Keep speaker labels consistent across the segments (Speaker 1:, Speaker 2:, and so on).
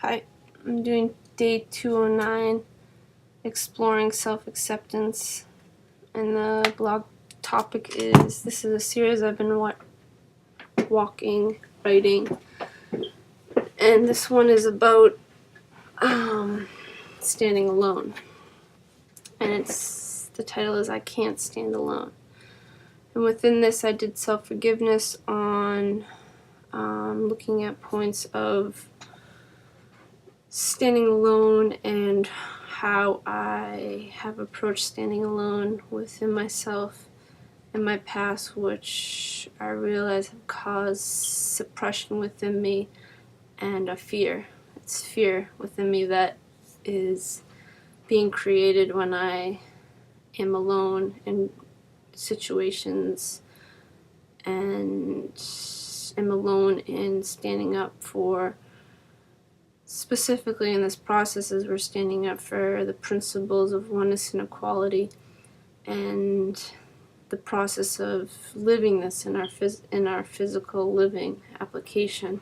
Speaker 1: Hi, I'm doing day 209, exploring self-acceptance, and the blog topic is, this is a series I've been writing, and this one is about standing alone, and the title is I Can't Stand Alone. And within this I did self-forgiveness on looking at points of standing alone and how I have approached standing alone within myself and my past, which I realize have caused suppression within me and a fear. It's fear within me that is being created when I am alone in situations and am alone in standing up for, specifically in this process, as we're standing up for the principles of oneness and equality, and the process of living this in our physical living application.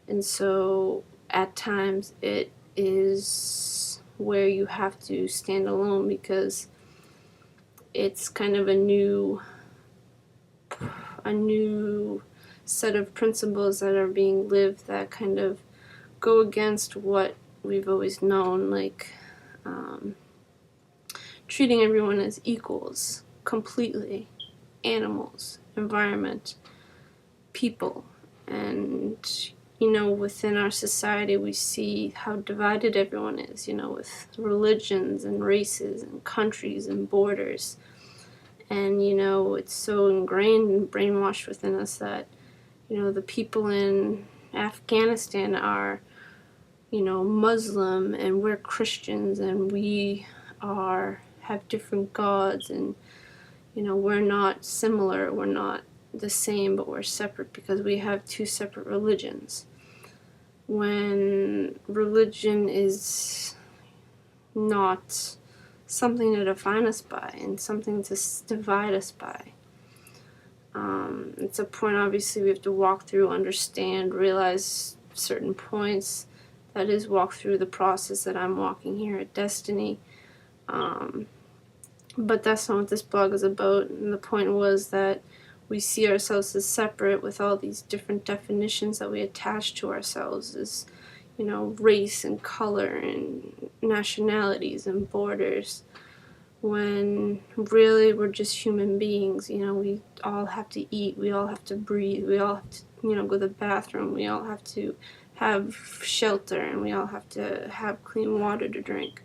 Speaker 1: And so at times it is where you have to stand alone, because it's kind of a new set of principles that are being lived that kind of go against what we've always known, like treating everyone as equals completely, animals, environment, people. And within our society we see how divided everyone is, with religions and races and countries and borders. And it's so ingrained and brainwashed within us that the people in Afghanistan are Muslim and we're Christians, and we have different gods, and we're not similar, we're not the same, but we're separate because we have two separate religions. When religion is not something to define us by and something to divide us by. It's a point obviously we have to walk through, understand, realize certain points. That is, walk through the process that I'm walking here at Desteni. But that's not what this blog is about. And the point was that we see ourselves as separate with all these different definitions that we attach to ourselves as, race and color and nationalities and borders, when really we're just human beings. We all have to eat, we all have to breathe, we all have to, go to the bathroom, we all have to have shelter, and we all have to have clean water to drink.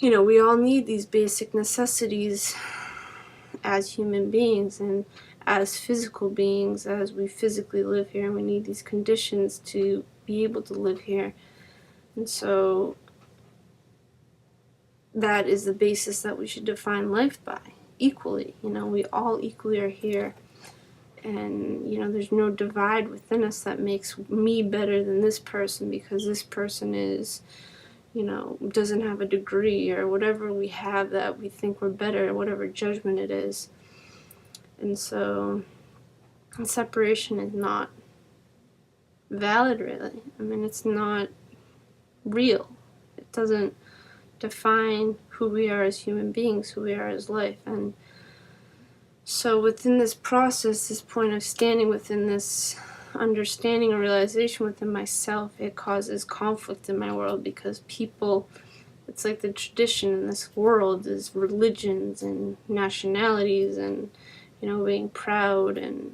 Speaker 1: We all need these basic necessities as human beings and as physical beings, as we physically live here, and we need these conditions to be able to live here. And so that is the basis that we should define life by, equally. We all equally are here, and there's no divide within us that makes me better than this person because this person is doesn't have a degree, or whatever we have that we think we're better, whatever judgment it is. And so separation is not valid, really. It's not real. It doesn't define who we are as human beings, who we are as life. And so within this process, this point of standing within this understanding or realization within myself, it causes conflict in my world, because people, it's like the tradition in this world is religions and nationalities and being proud and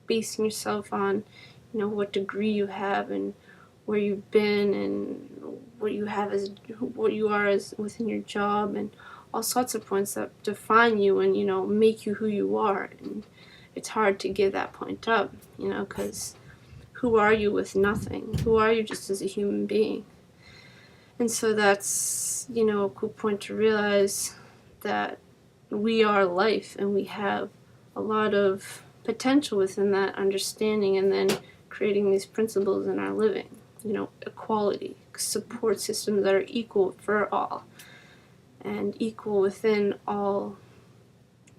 Speaker 1: basing yourself on what degree you have and where you've been and what you are as within your job, and all sorts of points that define you and make you who you are. And it's hard to give that point up, because who are you with nothing? Who are you just as a human being? And so that's a cool point to realize that we are life, and we have a lot of potential within that understanding, and then creating these principles in our living. Equality, support systems that are equal for all, and equal within all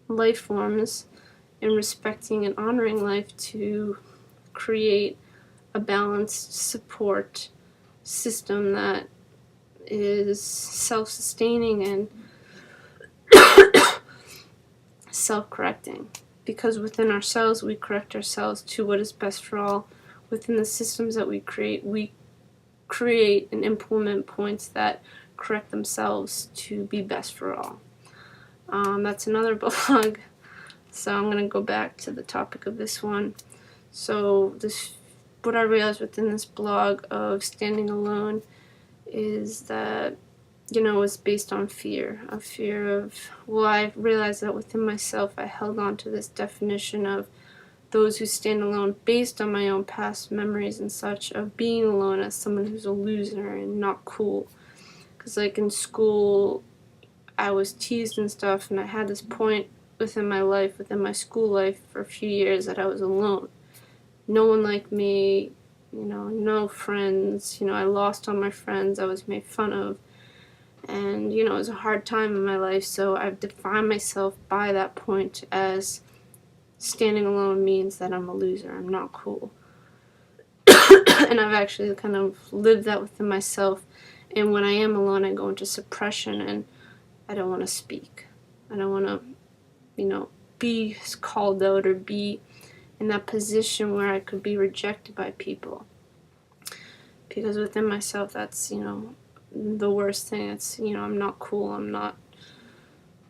Speaker 1: life forms, and respecting and honoring life to create a balanced support system that is self-sustaining and self-correcting. Because within ourselves, we correct ourselves to what is best for all. Within the systems that we create and implement points that correct themselves to be best for all. That's another blog. So I'm going to go back to the topic of this one. So what I realized within this blog of standing alone is that, it's based on fear. A fear of, I realized that within myself I held on to this definition of those who stand alone based on my own past memories and such, of being alone as someone who's a loser and not cool. Because like in school, I was teased and stuff, and I had this point within my life, within my school life for a few years, that I was alone. No one liked me, no friends, I lost all my friends, I was made fun of. And, it was a hard time in my life, so I've defined myself by that point as standing alone means that I'm a loser, I'm not cool. And I've actually kind of lived that within myself, and when I am alone, I go into suppression, and I don't want to speak. I don't want to, be called out or be in that position where I could be rejected by people. Because within myself, that's, the worst thing. It's, I'm not cool, I'm not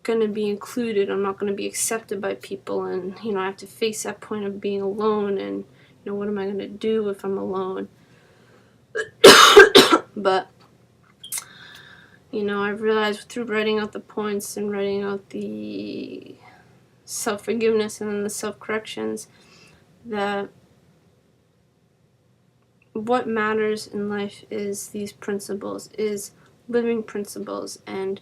Speaker 1: going to be included, I'm not going to be accepted by people, and, I have to face that point of being alone, and, what am I going to do if I'm alone? But, I've realized through writing out the points and writing out the self-forgiveness and then the self-corrections that what matters in life is these principles, is living principles. And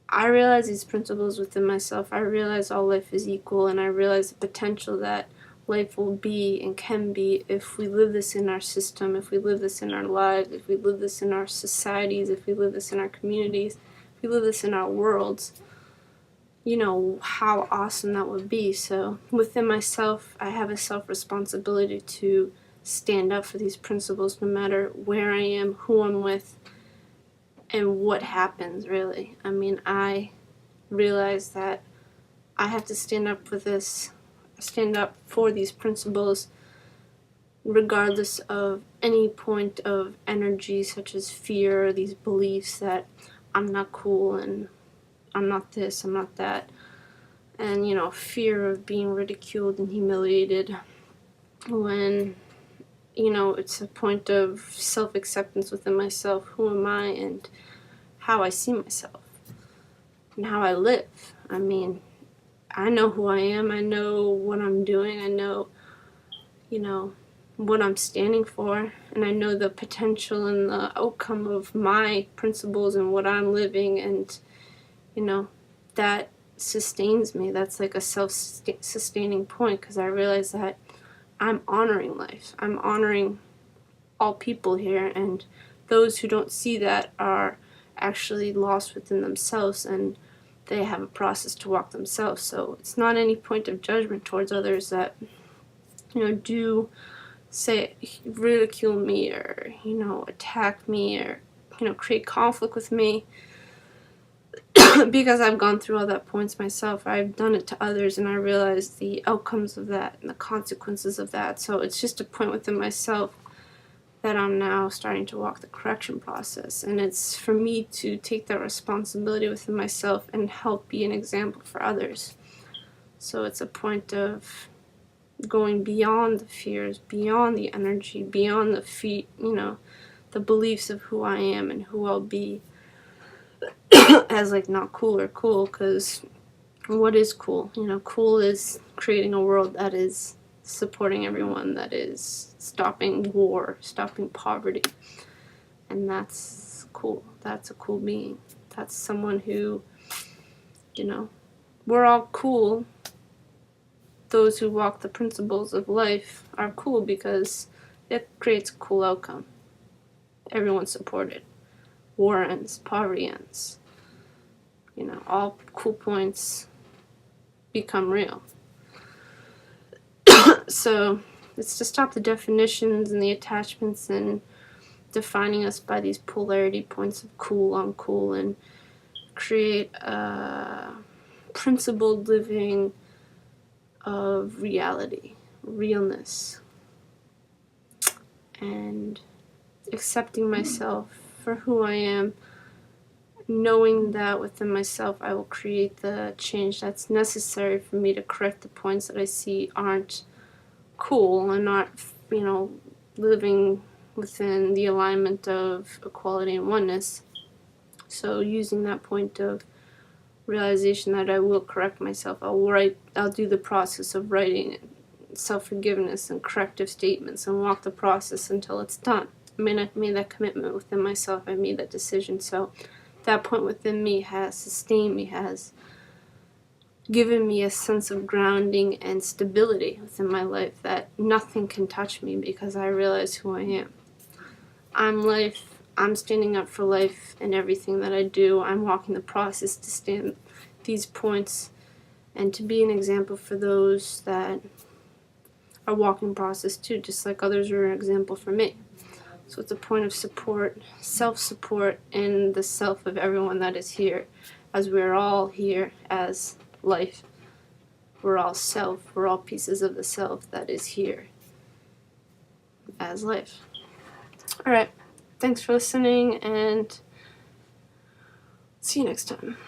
Speaker 1: I realize these principles within myself. I realize all life is equal, and I realize the potential that life will be and can be if we live this in our system, if we live this in our lives, if we live this in our societies, if we live this in our communities, if we live this in our worlds. How awesome that would be. So within myself, I have a self-responsibility to stand up for these principles no matter where I am, who I'm with, and what happens, really. I realize that I have to stand up for these principles regardless of any point of energy such as fear or these beliefs that I'm not cool and I'm not this, I'm not that, and fear of being ridiculed and humiliated when it's a point of self-acceptance within myself. Who am I and how I see myself and how I live. I know who I am, I know what I'm doing, I know what I'm standing for, and I know the potential and the outcome of my principles and what I'm living, and that sustains me. That's like a self-sustaining point, because I realize that I'm honoring life. I'm honoring all people here, and those who don't see that are actually lost within themselves, and they have a process to walk themselves. So it's not any point of judgment towards others that do say ridicule me or attack me or create conflict with me. Because I've gone through all that points myself. I've done it to others, and I realize the outcomes of that and the consequences of that. So it's just a point within myself that I'm now starting to walk the correction process. And it's for me to take that responsibility within myself and help be an example for others. So it's a point of going beyond the fears, beyond the energy, beyond the beliefs of who I am and who I'll be. As like not cool or cool, because what is cool? Cool is creating a world that is supporting everyone, that is stopping war, stopping poverty, and that's cool. That's a cool being. That's someone who, we're all cool. Those who walk the principles of life are cool because it creates a cool outcome. Everyone's supported. War ends, poverty ends. All cool points become real. So It's to stop the definitions and the attachments and defining us by these polarity points of cool, uncool, and create a principled living of reality, realness, and accepting myself for who I am, knowing that within myself I will create the change that's necessary for me to correct the points that I see aren't cool and not, living within the alignment of equality and oneness. So using that point of realization that I will correct myself, I'll do the process of writing self-forgiveness and corrective statements and walk the process until it's done. I mean, I've made that commitment within myself. I made that decision. So that point within me has sustained me, has given me a sense of grounding and stability within my life, that nothing can touch me because I realize who I am. I'm life. I'm standing up for life in everything that I do. I'm walking the process to stand these points and to be an example for those that are walking process too, just like others are an example for me. So it's a point of support, self-support in the self of everyone that is here, as we're all here as life. We're all self. We're all pieces of the self that is here as life. All right. Thanks for listening, and see you next time.